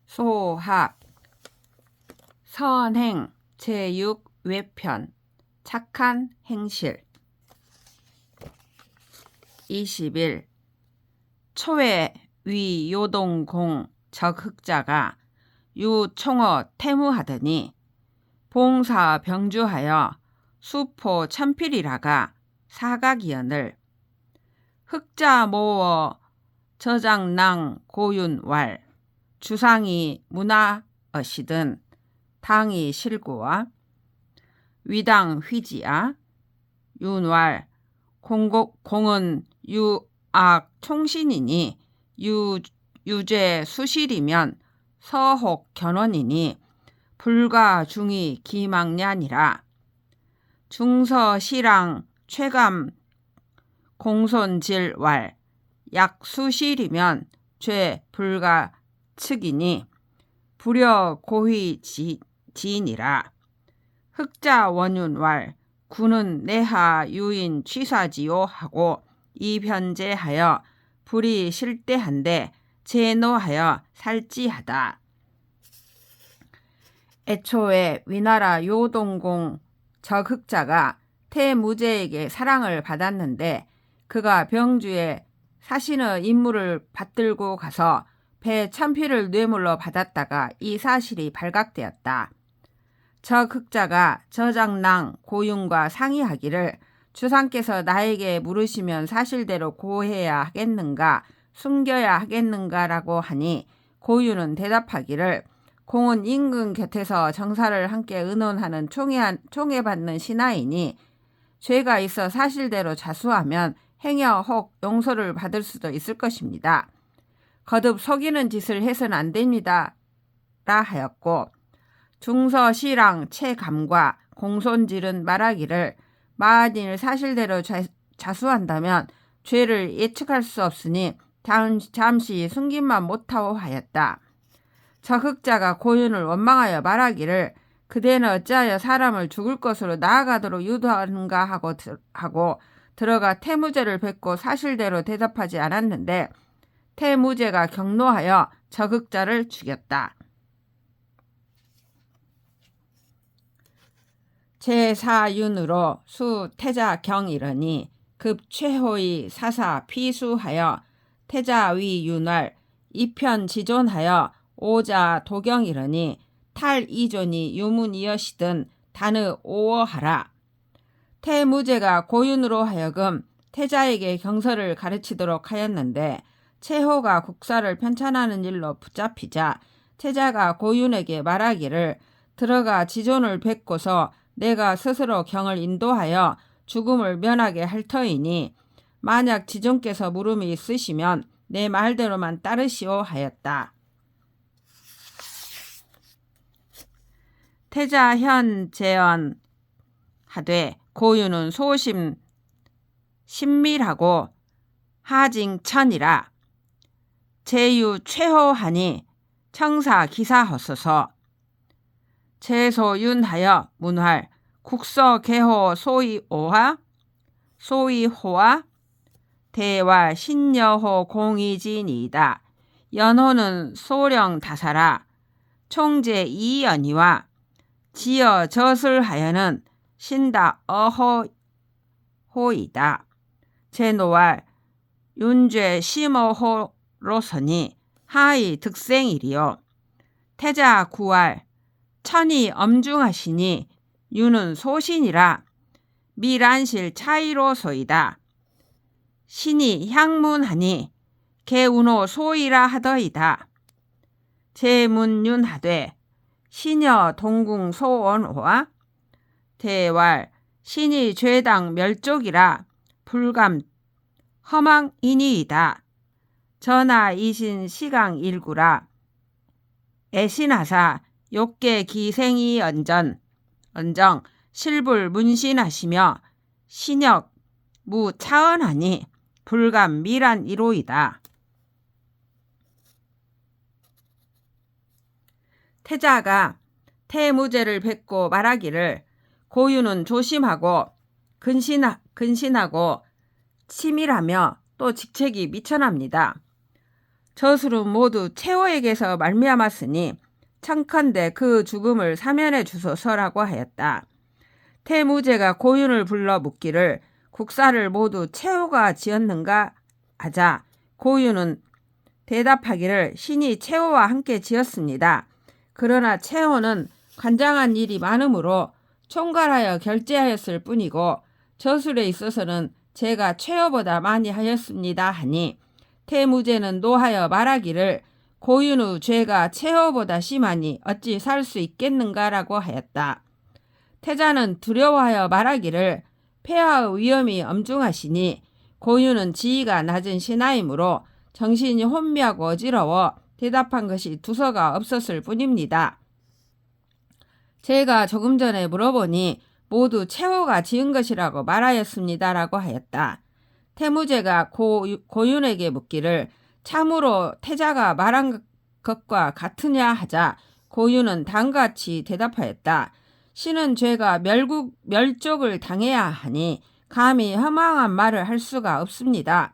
소학 선행 제6외편 착한 행실 20일 초에 위 요동공 적흑자가 유총어 태무하더니 봉사 병주하여 수포 천필이라가 사각이언을 흑자 모어 저장낭 고윤왈 주상이 문화어시든 당이 실구와 위당 휘지야 윤왈 공은 유악 총신이니 유죄 수실이면 서혹 견원이니 불가 중이 기망년이라 중서시랑 최감 공손질왈 약수실이면 죄 불가 측이니 불여 고휘 지인이라 흑자 원윤왈 군은 내하 유인 취사지요 하고 이변제하여 불이 실대한데 제노하여 살지하다. 애초에 위나라 요동공 적흑자가 태무제에게 사랑을 받았는데 그가 병주에 사신의 임무를 받들고 가서 배 천필을 뇌물로 받았다가 이 사실이 발각되었다. 적흑자가 저장랑 고윤과 상의하기를 주상께서 나에게 물으시면 사실대로 고해야 하겠는가 숨겨야 하겠는가라고 하니 고윤은 대답하기를 공은 임금 곁에서 정사를 함께 의논하는 총애받는 신하이니 죄가 있어 사실대로 자수하면 행여 혹 용서를 받을 수도 있을 것입니다. 거듭 속이는 짓을 해서는 안 됩니다. 라 하였고 중서시랑 최감과 공손질은 말하기를 만일 사실대로 자수한다면 죄를 예측할 수 없으니 잠시 숨김만 못하오 하였다. 적흑자가 고윤을 원망하여 말하기를 그대는 어찌하여 사람을 죽을 것으로 나아가도록 유도하는가 하고 들어가 태무제를 뱉고 사실대로 대답하지 않았는데 태무제가 경노하여 적흑자를 죽였다. 제4윤으로 수태자경이러니 급 최호의 사사 피수하여 태자위 윤활 이편지존하여 오자 도경이러니 탈이존이 유문이여시든 단의 오어하라. 태무제가 고윤으로 하여금 태자에게 경서를 가르치도록 하였는데 최호가 국사를 편찬하는 일로 붙잡히자 태자가 고윤에게 말하기를 들어가 지존을 뵙고서 내가 스스로 경을 인도하여 죽음을 면하게 할 터이니 만약 지존께서 물음이 있으시면 내 말대로만 따르시오 하였다. 태자현 재언 하되 고윤은 소심 신밀하고 하징천이라 제유 최호하니 청사 기사허소서 제소윤하여 문활 국서 개호 소이오하 소이호와 대와 신여호 공이진이다. 연호는 소령 다사라 총재 이연이와 지어 젖을하여는 신다 어호이다. 제노왈 윤죄 심어호로서니 하이 득생이리요. 태자 구활 천이 엄중하시니 유는 소신이라 미란실 차이로소이다. 신이 향문하니 개운호 소이라 하더이다. 제문윤하되 신여 동궁 소원호와 대왈 신이 죄당 멸족이라 불감 허망이니이다. 전하 이신 시강 일구라 애신하사 욕계 기생이 언정 실불 문신하시며 신역 무차언하니 불감 미란 이로이다. 태자가 태무제를 뱉고 말하기를 고윤은 조심하고 근신하고 치밀하며 또 직책이 미천합니다. 저술은 모두 최호에게서 말미암았으니 청컨대 그 죽음을 사면해 주소서라고 하였다. 태무제가 고윤을 불러 묻기를 국사를 모두 최호가 지었는가 하자 고윤은 대답하기를 신이 최호와 함께 지었습니다. 그러나 최호는 관장한 일이 많으므로 총괄하여 결제하였을 뿐이고 저술에 있어서는 제가 최호보다 많이 하였습니다 하니 태무제는 노하여 말하기를 고윤의 죄가 최호보다 심하니 어찌 살 수 있겠는가라고 하였다. 태자는 두려워하여 말하기를 폐하의 위험이 엄중하시니 고윤은 지위가 낮은 신하이므로 정신이 혼미하고 어지러워 대답한 것이 두서가 없었을 뿐입니다. 제가 조금 전에 물어보니 모두 최호가 지은 것이라고 말하였습니다라고 하였다. 태무제가 고윤에게 묻기를 참으로 태자가 말한 것과 같으냐 하자 고윤은 다음같이 대답하였다. 신은 죄가 멸족을 당해야 하니 감히 허망한 말을 할 수가 없습니다.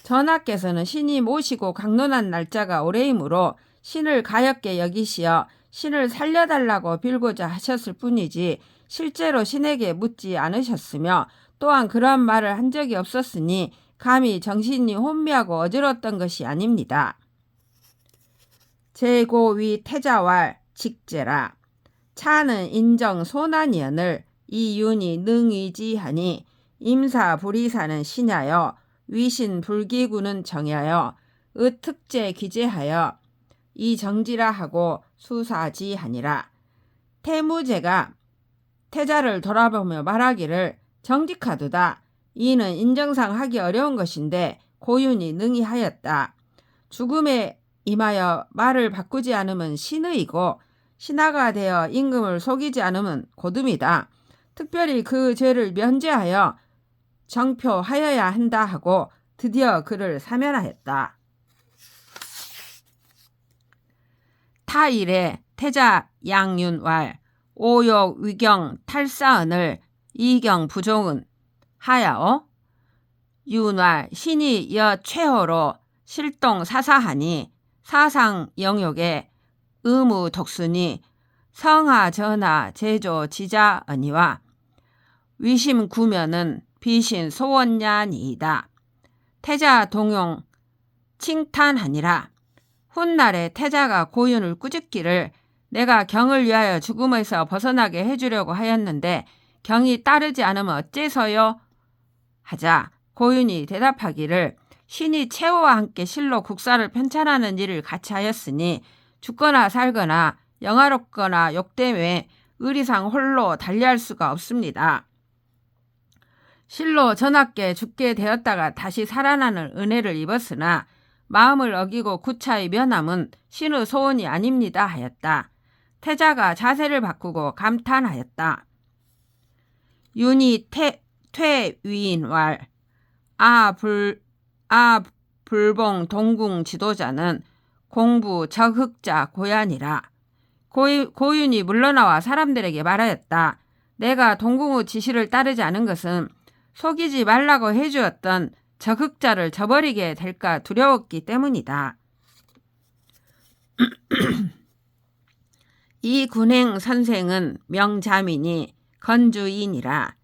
전하께서는 신이 모시고 강론한 날짜가 오래이므로 신을 가엾게 여기시어 신을 살려달라고 빌고자 하셨을 뿐이지 실제로 신에게 묻지 않으셨으며 또한 그런 말을 한 적이 없었으니 감히 정신이 혼미하고 어지러웠던 것이 아닙니다. 제고위 태자왈 직제라. 차는 인정 소난이언을 이윤이 능의지하니 임사 불이사는 신하여 위신 불기구는 정하여 의특제 기재하여 이정지라 하고 수사지하니라. 태무제가 태자를 돌아보며 말하기를 정직하도다. 이는 인정상 하기 어려운 것인데 고윤이 능히 하였다. 죽음에 임하여 말을 바꾸지 않으면 신의이고 신하가 되어 임금을 속이지 않으면 고dum이다. 특별히 그 죄를 면제하여 정표하여야 한다 하고 드디어 그를 사면하였다. 타일에 태자 양윤왈 오욕 위경 탈사은을 이경 부종은 하야오 윤왈 신이 여 최호로 실동 사사하니 사상 영욕에 의무 독순이 성하 전하 제조 지자언니와 위심 구면은 비신 소원냐니이다. 태자 동용 칭탄하니라. 훗날에 태자가 고윤을 꾸짖기를 내가 경을 위하여 죽음에서 벗어나게 해주려고 하였는데 경이 따르지 않으면 어째서요? 하자 고윤이 대답하기를 신이 최호와 함께 실로 국사를 편찬하는 일을 같이 하였으니 죽거나 살거나 영화롭거나 욕되매 의리상 홀로 달리할 수가 없습니다. 실로 전하께 죽게 되었다가 다시 살아나는 은혜를 입었으나 마음을 어기고 구차히 면함은 신의 소원이 아닙니다 하였다. 태자가 자세를 바꾸고 감탄하였다. 윤이 퇴위인왈 불봉 동궁 지도자는 공부 적흑자 고얀이라. 고윤이 물러나와 사람들에게 말하였다. 내가 동궁의 지시를 따르지 않은 것은 속이지 말라고 해주었던 적흑자를 저버리게 될까 두려웠기 때문이다. 이 군행 선생은 명자민이 건주인이라.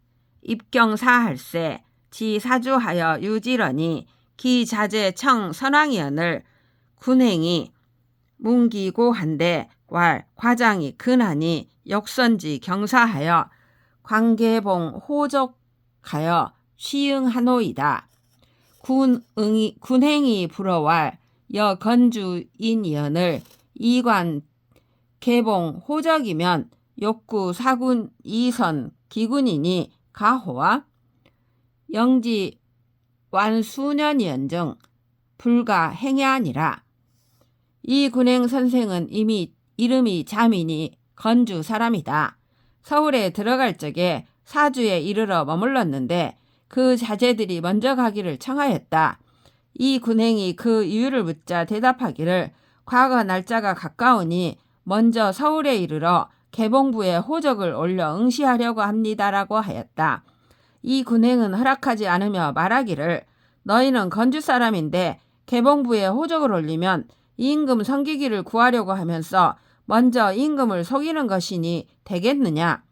입경사할세 지사주하여 유지러니 기자재 청 선왕이언을 군행이 문기고한데 왈 과장이 근하니 역선지 경사하여 광계봉 호적하여 취응하노이다. 군행이 불어왈 여건주인이언을 이관 개봉 호적이면 욕구 사군 이선 기군이니 가호와 영지 완수년이언정 불가 행야니라. 이 군행 선생은 이미 이름이 자민이 건주 사람이다. 서울에 들어갈 적에 사주에 이르러 머물렀는데 그 자제들이 먼저 가기를 청하였다. 이 군행이 그 이유를 묻자 대답하기를 과거 날짜가 가까우니 먼저 서울에 이르러 개봉부에 호적을 올려 응시하려고 합니다라고 하였다. 이 군행은 허락하지 않으며 말하기를 너희는 건주 사람인데 개봉부에 호적을 올리면 임금 섬기기를 구하려고 하면서 먼저 임금을 속이는 것이니 되겠느냐.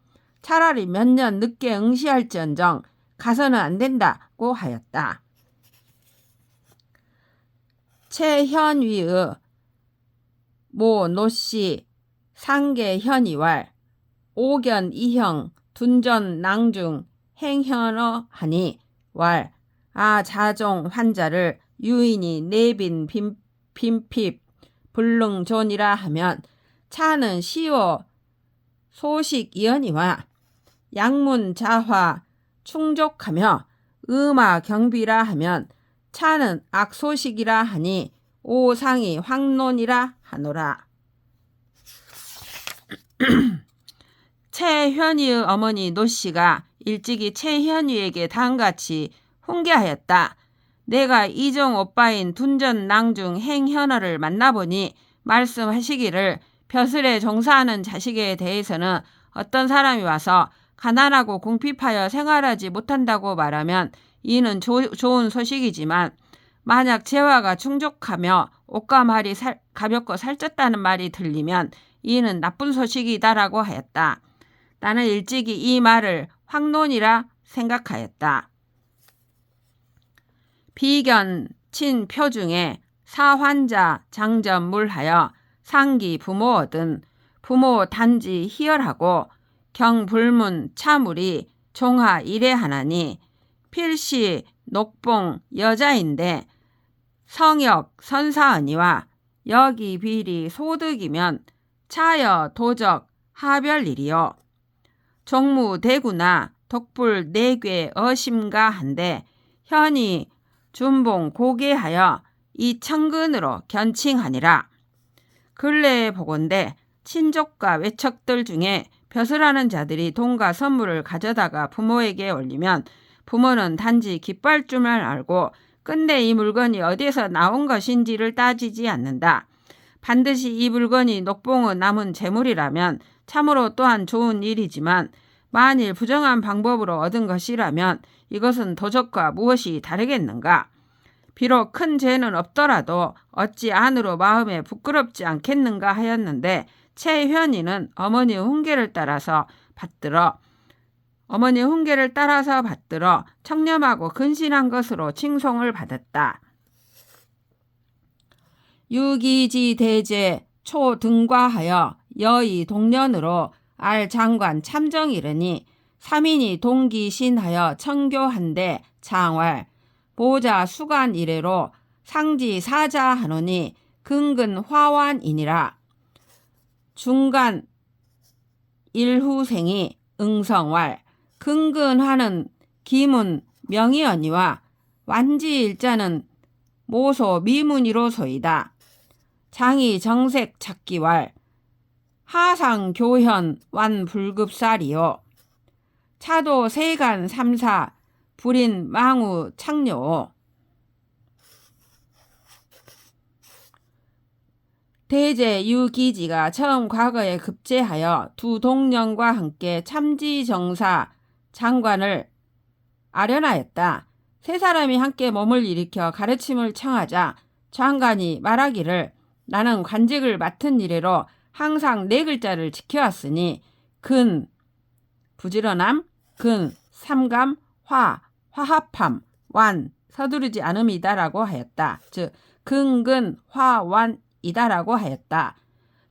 차라리 몇 년 늦게 응시할지언정 가서는 안 된다고 하였다. 최현위의 모 노씨 상계현이왈 오견 이형 둔전 낭중 행현어 하니 왈 아 자종 환자를 유인이 내빈 빈핍 불능존이라 하면 차는 시오 소식이언이와 양문 자화 충족하며 음화 경비라 하면 차는 악소식이라 하니 오상이 황론이라 하노라. 최현위의 어머니 노씨가 일찍이 최현위에게 다음같이 훈계하였다. 내가 이종 오빠인 둔전 낭중 행현어를 만나보니 말씀하시기를 벼슬에 종사하는 자식에 대해서는 어떤 사람이 와서 가난하고 궁핍하여 생활하지 못한다고 말하면 이는 좋은 소식이지만 만약 재화가 충족하며 옷과 말이 가볍고 살쪘다는 말이 들리면 이는 나쁜 소식이다라고 하였다. 나는 일찍이 이 말을 황론이라 생각하였다. 비견 친표 중에 사환자 장전물하여 상기 부모 얻은 부모 단지 희열하고 경불문 차물이 종하 일해하나니 필시 녹봉 여자인데 성역 선사언니와 여기 비리 소득이면 차여 도적 하별일이요. 종무대구나 독불 내괴 어심가 한데 현이 준봉 고개하여 이 청근으로 견칭하니라. 근래에 보건대 친족과 외척들 중에 벼슬하는 자들이 돈과 선물을 가져다가 부모에게 올리면 부모는 단지 기뻐할 줄만 알고 끝내 이 물건이 어디에서 나온 것인지를 따지지 않는다. 반드시 이 물건이 녹봉의 남은 재물이라면 참으로 또한 좋은 일이지만 만일 부정한 방법으로 얻은 것이라면 이것은 도적과 무엇이 다르겠는가? 비록 큰 죄는 없더라도 어찌 안으로 마음에 부끄럽지 않겠는가 하였는데 최현이는 어머니의 훈계를 따라서 받들어 청렴하고 근신한 것으로 칭송을 받았다. 유기지 대제 초등과하여 여의 동년으로 알 장관 참정이르니 삼인이 동기신하여 청교한데 장활 보자 수간 이래로 상지 사자 하노니 근근 화완이니라. 중간 일후생이 응성왈 근근하는 기문 명의언니와 완지일자는 모소 미문이로소이다. 장이 정색 찾기왈 하상 교현 완 불급살이요. 차도 세간 삼사 불인 망우 창녀. 대제 유기지가 처음 과거에 급제하여 두 동령과 함께 참지정사 장관을 아련하였다. 세 사람이 함께 몸을 일으켜 가르침을 청하자 장관이 말하기를 나는 관직을 맡은 이래로 항상 네 글자를 지켜왔으니 근 부지런함, 근 삼감, 화합함, 완 서두르지 않음이다라고 하였다. 즉 근근 화완이다라고 하였다.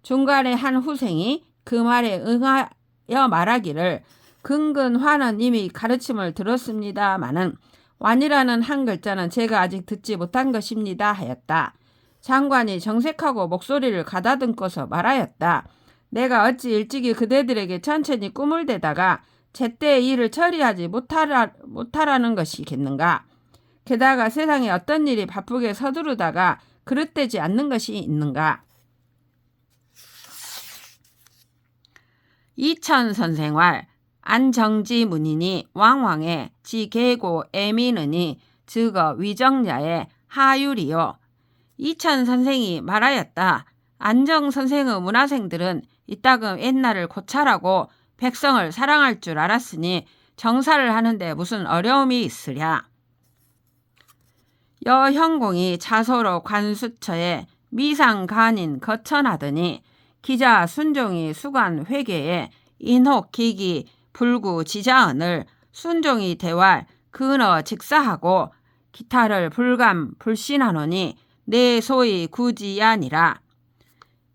중간에 한 후생이 그 말에 응하여 말하기를 근근화는 이미 가르침을 들었습니다마는 완이라는 한 글자는 제가 아직 듣지 못한 것입니다 하였다. 장관이 정색하고 목소리를 가다듬고서 말하였다. 내가 어찌 일찍이 그대들에게 천천히 꿈을 대다가 제때 일을 처리하지 못하라는 것이겠는가. 게다가 세상에 어떤 일이 바쁘게 서두르다가 그릇되지 않는 것이 있는가. 이천선생활 안정지 문인이 왕왕에 지계고 애미느니 즉어 위정야의 하율이요. 이천선생이 말하였다. 안정선생의 문화생들은 이따금 옛날을 고찰하고 백성을 사랑할 줄 알았으니 정사를 하는데 무슨 어려움이 있으랴. 여형공이 자소로 관수처에 미상간인 거천하더니 기자 순종이 수관 회계에 인혹 기기 불구 지자언을 순종이 대왈 근어 직사하고 기타를 불감 불신하노니 내 소위 구지야니라.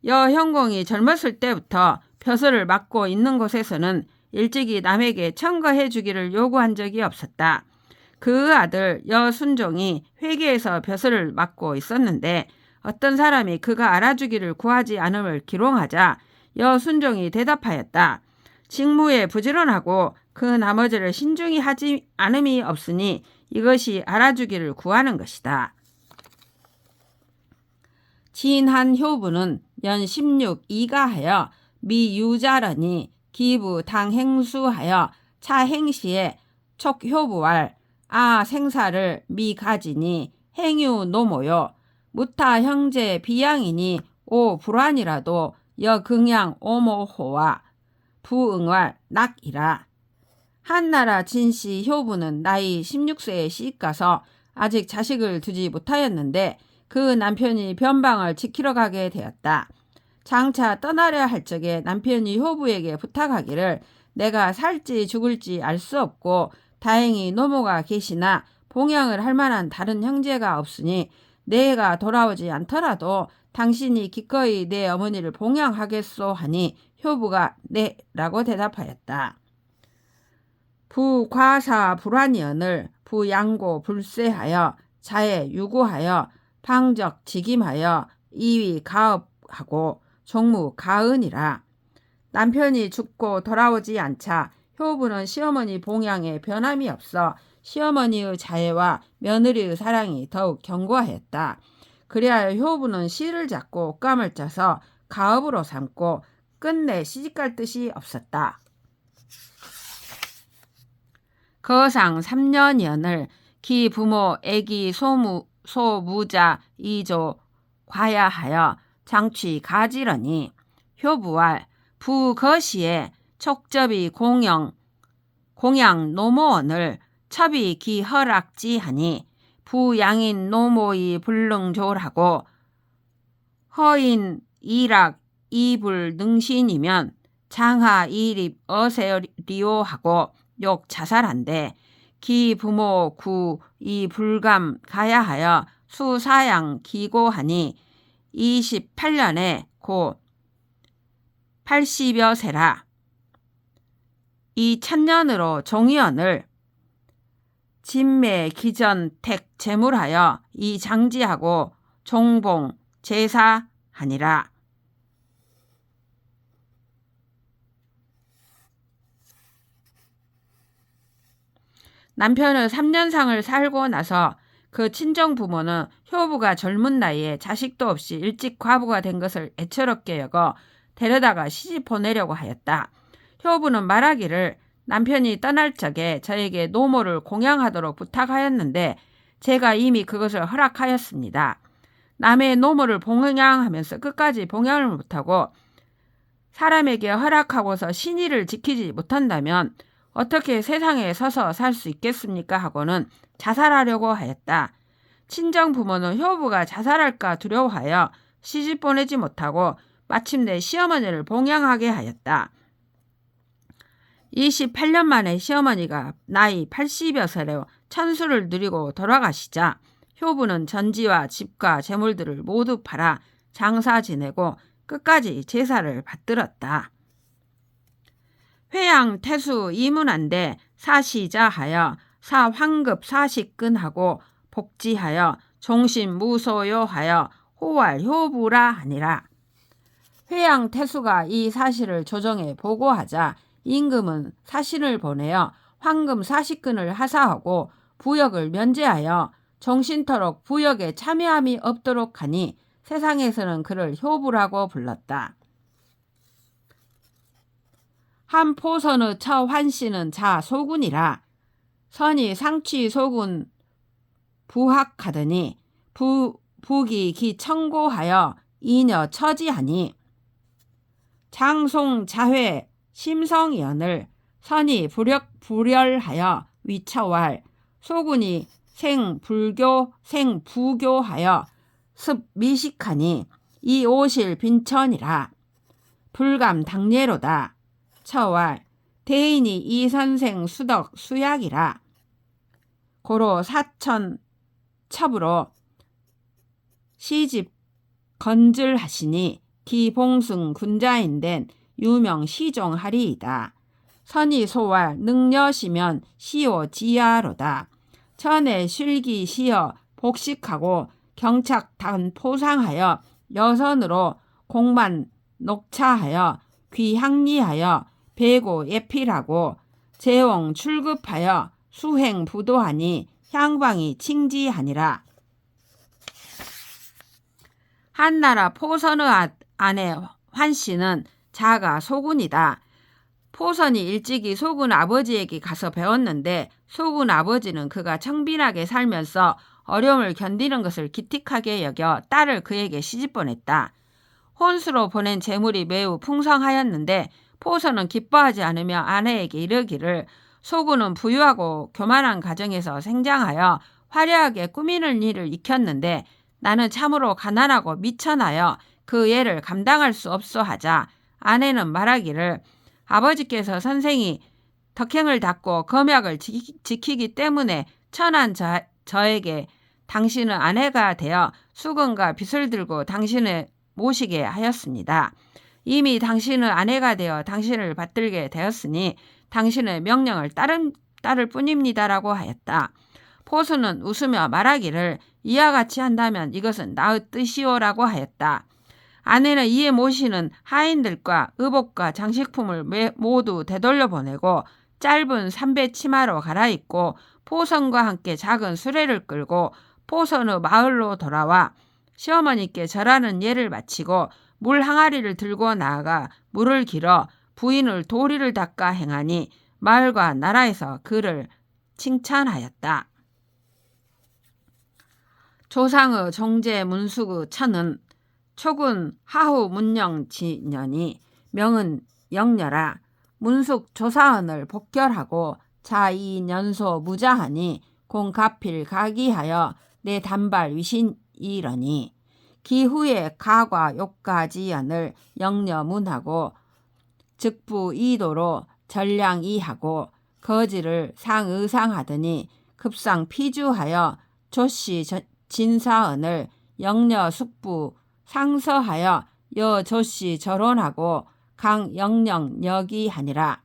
여형공이 젊었을 때부터 벼슬을 맡고 있는 곳에서는 일찍이 남에게 청거해 주기를 요구한 적이 없었다. 그 아들 여순종이 회계에서 벼슬을 맡고 있었는데 어떤 사람이 그가 알아주기를 구하지 않음을 기롱하자 여순종이 대답하였다. 직무에 부지런하고 그 나머지를 신중히 하지 않음이 없으니 이것이 알아주기를 구하는 것이다. 진한 효부는 연 16 이가하여 미유자러니 기부 당행수하여 차행시에 촉효부왈 생사를 미가지니 행유 노모요 무타 형제 비양이니 오 불안이라도 여긍양 오모호와 부응왈 낙이라. 한나라 진씨 효부는 나이 16세에 시집가서 아직 자식을 두지 못하였는데 그 남편이 변방을 지키러 가게 되었다. 장차 떠나려 할 적에 남편이 효부에게 부탁하기를 내가 살지 죽을지 알 수 없고 다행히 노모가 계시나 봉양을 할 만한 다른 형제가 없으니 내가 돌아오지 않더라도 당신이 기꺼이 내 어머니를 봉양하겠소 하니 효부가 네 라고 대답하였다. 부과사 불환이언을 부양고 불세하여 자에 유구하여 방적 직임하여 이위 가업하고 종무 가은이라. 남편이 죽고 돌아오지 않자 효부는 시어머니 봉양에 변함이 없어 시어머니의 자애와 며느리의 사랑이 더욱 견고하였다. 그리하여 효부는 실을 잡고 옷감을 짜서 가업으로 삼고 끝내 시집갈 뜻이 없었다. 거상 3년연을 기 부모 애기 소무자 이조 과야하여 장취 가지러니 효부왈 부거시에 촉접이 공양 노모원을 첩이 기허락지하니 부양인 노모이 불능졸하고 허인 이락 이불 능신이면 장하 이립 어세리오하고 욕 자살한데 기 부모 구 이 불감 가야하여 수사양 기고하니 28년에 고 80여 세라. 이 천년으로 종이언을 진매 기전 택 제물하여 이 장지하고 종봉 제사하니라. 남편은 3년상을 살고 나서 그 친정 부모는 효부가 젊은 나이에 자식도 없이 일찍 과부가 된 것을 애처롭게 여겨 데려다가 시집 보내려고 하였다. 효부는 말하기를 남편이 떠날 적에 저에게 노모를 공양하도록 부탁하였는데 제가 이미 그것을 허락하였습니다. 남의 노모를 봉양하면서 끝까지 봉양을 못하고 사람에게 허락하고서 신의를 지키지 못한다면 어떻게 세상에 서서 살 수 있겠습니까? 하고는 자살하려고 하였다. 친정 부모는 효부가 자살할까 두려워하여 시집 보내지 못하고 마침내 시어머니를 봉양하게 하였다. 28년 만에 시어머니가 나이 80여 살에 천수를 누리고 돌아가시자 효부는 전지와 집과 재물들을 모두 팔아 장사 지내고 끝까지 제사를 받들었다. 회양 태수 이문한데 사시자하여 사황급 사식근하고 복지하여 종신무소요하여 호왈 효부라 하니라. 회양 태수가 이 사실을 조정에 보고하자 임금은 사신을 보내어 황금 40근을 하사하고 부역을 면제하여 정신토록 부역에 참여함이 없도록 하니 세상에서는 그를 효부라고 불렀다. 한 포선의 처 환씨는 자 소군이라. 선이 상취 소군 부학하더니 북이 기 청고하여 이녀 처지하니 장송 자회 심성연을 선이 불열하여 위처왈 소군이 생부교하여 습미식하니 이오실 빈천이라. 불감 당례로다. 처왈 대인이 이선생 수덕 수약이라. 고로 사천 첩으로 시집 건질하시니 기봉승 군자인된 유명 시종하리이다. 선이 소왈 능여시면 시오 지야로다. 천에 실기 시어 복식하고 경착 단 포상하여 여선으로 공만 녹차하여 귀향리하여 배고 예필하고 재홍 출급하여 수행 부도하니 향방이 칭지하니라. 한나라 포선의 아내 환씨는 자가 소군이다. 포선이 일찍이 소군 아버지에게 가서 배웠는데 소군 아버지는 그가 청빈하게 살면서 어려움을 견디는 것을 기특하게 여겨 딸을 그에게 시집 보냈다. 혼수로 보낸 재물이 매우 풍성하였는데 포선은 기뻐하지 않으며 아내에게 이르기를 소군은 부유하고 교만한 가정에서 생장하여 화려하게 꾸미는 일을 익혔는데 나는 참으로 가난하고 미천하여 그 예를 감당할 수 없어 하자 아내는 말하기를 아버지께서 선생이 덕행을 닦고 검약을 지키기 때문에 천한 저에게 당신은 아내가 되어 수건과 빗을 들고 당신을 모시게 하였습니다. 이미 당신은 아내가 되어 당신을 받들게 되었으니 당신의 명령을 따를 뿐입니다라고 하였다. 포수는 웃으며 말하기를 이와 같이 한다면 이것은 나의 뜻이오라고 하였다. 아내는 이에 모시는 하인들과 의복과 장식품을 모두 되돌려 보내고 짧은 삼배 치마로 갈아입고 포선과 함께 작은 수레를 끌고 포선의 마을로 돌아와 시어머니께 절하는 예를 마치고 물 항아리를 들고 나아가 물을 길어 부인을 도리를 닦아 행하니 마을과 나라에서 그를 칭찬하였다. 조상의 종제 문숙의 천은 초군 하후 문영 진년이 명은 영녀라. 문숙 조사언을 복결하고 자이년소 무자하니 공가필 가기하여 내 단발 위신이러니 기후에 가과 욕가지연을 영녀문하고 즉부 이도로 전량이하고 거지를 상의상하더니 급상 피주하여 조씨 진사언을 영녀 숙부 상서하여 여조씨 결혼하고 강영령 여기하니라.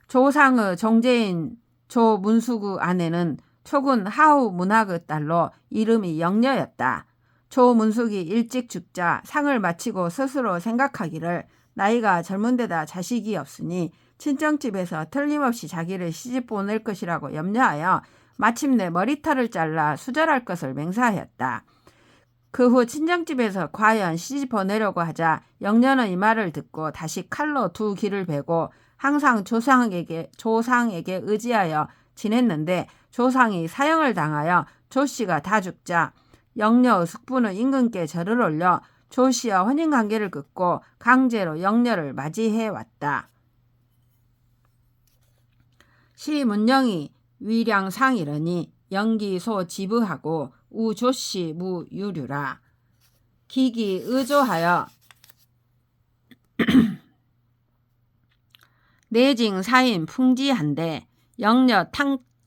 조상의 종제인 조문숙의 아내는 초군 하우 문학의 딸로 이름이 영녀였다. 조문숙이 일찍 죽자 상을 마치고 스스로 생각하기를 나이가 젊은 데다 자식이 없으니 친정집에서 틀림없이 자기를 시집 보낼 것이라고 염려하여 마침내 머리털을 잘라 수절할 것을 맹세하였다. 그 후 친정집에서 과연 시집 보내려고 하자 영녀는 이 말을 듣고 다시 칼로 두 귀를 베고 항상 조상에게 의지하여 지냈는데 조상이 사형을 당하여 조씨가 다 죽자 영녀의 숙부는 임금께 절을 올려 조씨와 혼인관계를 끊고 강제로 영녀를 맞이해왔다. 시문영이 위량상이러니 영기소 지부하고 우조씨 무유류라. 기기 의조하여 내징 사인 풍지한데 영녀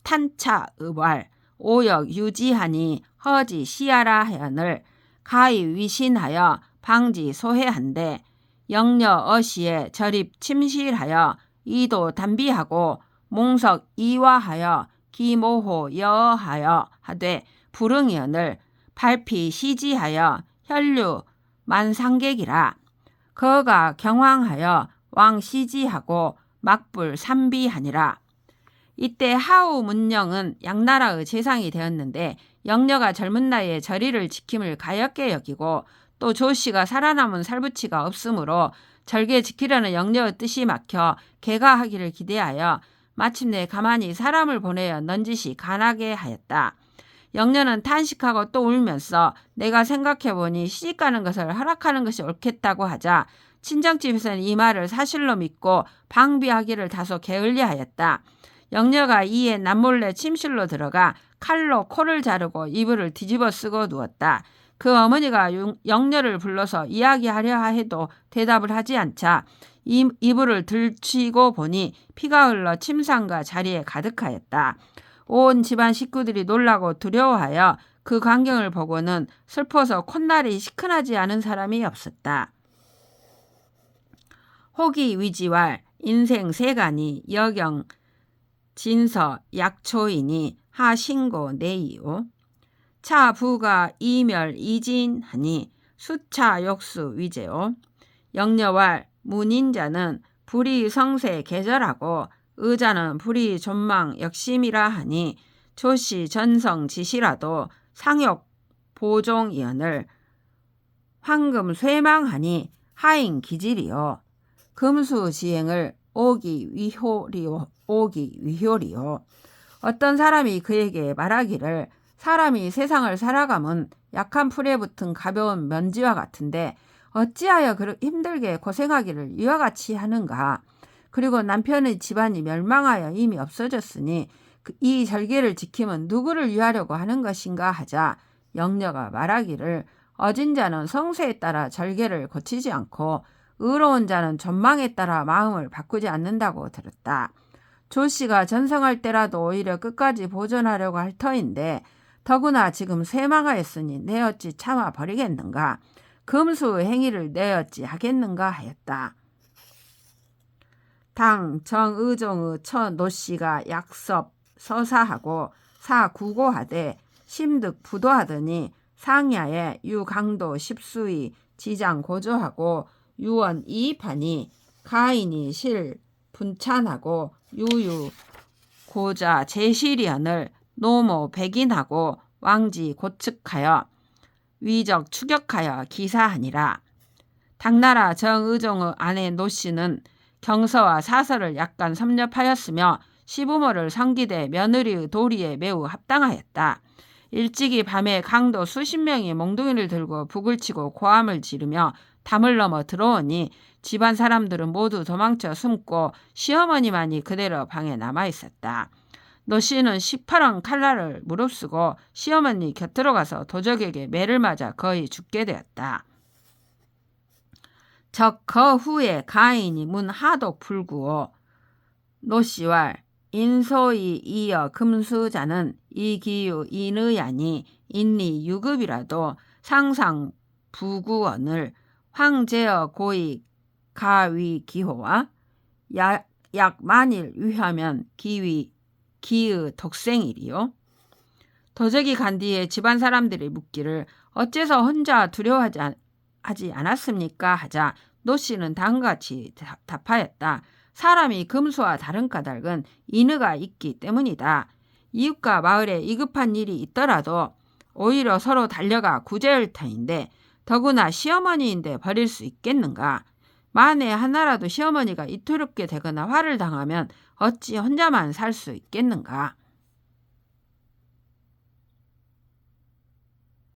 탄차 의왈 오역 유지하니 허지 시야라 하연을 가히 위신하여 방지 소해한데 영녀 어시에 절입 침실하여 이도 단비하고 몽석 이화하여 기모호 여하여 하되 불응연을 발피 시지하여 혈류 만상객이라. 거가 경황하여 왕 시지하고 막불 삼비하니라. 이때 하우 문영은 양나라의 재상이 되었는데 영녀가 젊은 나이에 절의를 지킴을 가엾게 여기고 또 조씨가 살아남은 살부치가 없으므로 절개 지키려는 영녀의 뜻이 막혀 개가하기를 기대하여 마침내 가만히 사람을 보내어 넌지시 간하게 하였다. 영녀는 탄식하고 또 울면서 내가 생각해보니 시집가는 것을 허락하는 것이 옳겠다고 하자 친정집에서는 이 말을 사실로 믿고 방비하기를 다소 게을리하였다. 영녀가 이에 남몰래 침실로 들어가 칼로 코를 자르고 이불을 뒤집어 쓰고 누웠다. 그 어머니가 영녀를 불러서 이야기하려 해도 대답을 하지 않자 이불을 들치고 보니 피가 흘러 침상과 자리에 가득하였다. 온 집안 식구들이 놀라고 두려워하여 그 광경을 보고는 슬퍼서 콧날이 시큰하지 않은 사람이 없었다. 호기 위지왈 인생 세간이 여경 진서 약초이니 하신고 내이오. 차부가 이멸 이진하니 수차 역수 위제오. 영녀왈 문인자는 불의 성세 계절하고 의자는 불의 존망 역심이라 하니 조시 전성 지시라도 상욕 보종이언을 황금 쇠망하니 하인 기질이요. 금수지행을 오기 위효리요. 어떤 사람이 그에게 말하기를 사람이 세상을 살아가면 약한 풀에 붙은 가벼운 먼지와 같은데 어찌하여 그렇게 힘들게 고생하기를 이와 같이 하는가. 그리고 남편의 집안이 멸망하여 이미 없어졌으니 이 절개를 지키면 누구를 위하려고 하는 것인가 하자 영녀가 말하기를 어진 자는 성세에 따라 절개를 고치지 않고 의로운 자는 존망에 따라 마음을 바꾸지 않는다고 들었다. 조씨가 전성할 때라도 오히려 끝까지 보존하려고 할 터인데 더구나 지금 쇠망하였으니 내 어찌 참아 버리겠는가. 금수 행위를 내 어찌 하겠는가 하였다. 당 정의종의 처 노씨가 약섭 서사하고 사구고하되 심득 부도하더니 상야에 유강도 십수의 지장 고조하고 유언 이입하니 가인이 실 분찬하고 유유 고자 제실이언을 노모 백인하고 왕지 고측하여 위적 추격하여 기사하니라. 당나라 정의종의 아내 노씨는 경서와 사설을 약간 섭렵하였으며 시부모를 섬기되 며느리의 도리에 매우 합당하였다. 일찍이 밤에 강도 수십 명이 몽둥이를 들고 북을 치고 고함을 지르며 담을 넘어 들어오니 집안 사람들은 모두 도망쳐 숨고 시어머니만이 그대로 방에 남아있었다. 노씨는 시퍼런 칼날을 무릅쓰고 시어머니 곁으로 가서 도적에게 매를 맞아 거의 죽게 되었다. 그 후에 가인이 문 하독 불구오 노씨와 인소이 이어 금수자는 이기유 인의하니 인리 유급이라도 상상 부구언을 황제어 고이 가위 기호와 약 만일 위하면 기의 독생이리요. 도적이 간 뒤에 집안 사람들이 묻기를 어째서 혼자 두려워하지 않았습니까 하자 노씨는 다음같이 답하였다. 사람이 금수와 다른 까닭은 인의가 있기 때문이다. 이웃과 마을에 이급한 일이 있더라도 오히려 서로 달려가 구제할 터인데 더구나 시어머니인데 버릴 수 있겠는가. 만에 하나라도 시어머니가 이토롭게 되거나 화를 당하면 어찌 혼자만 살 수 있겠는가.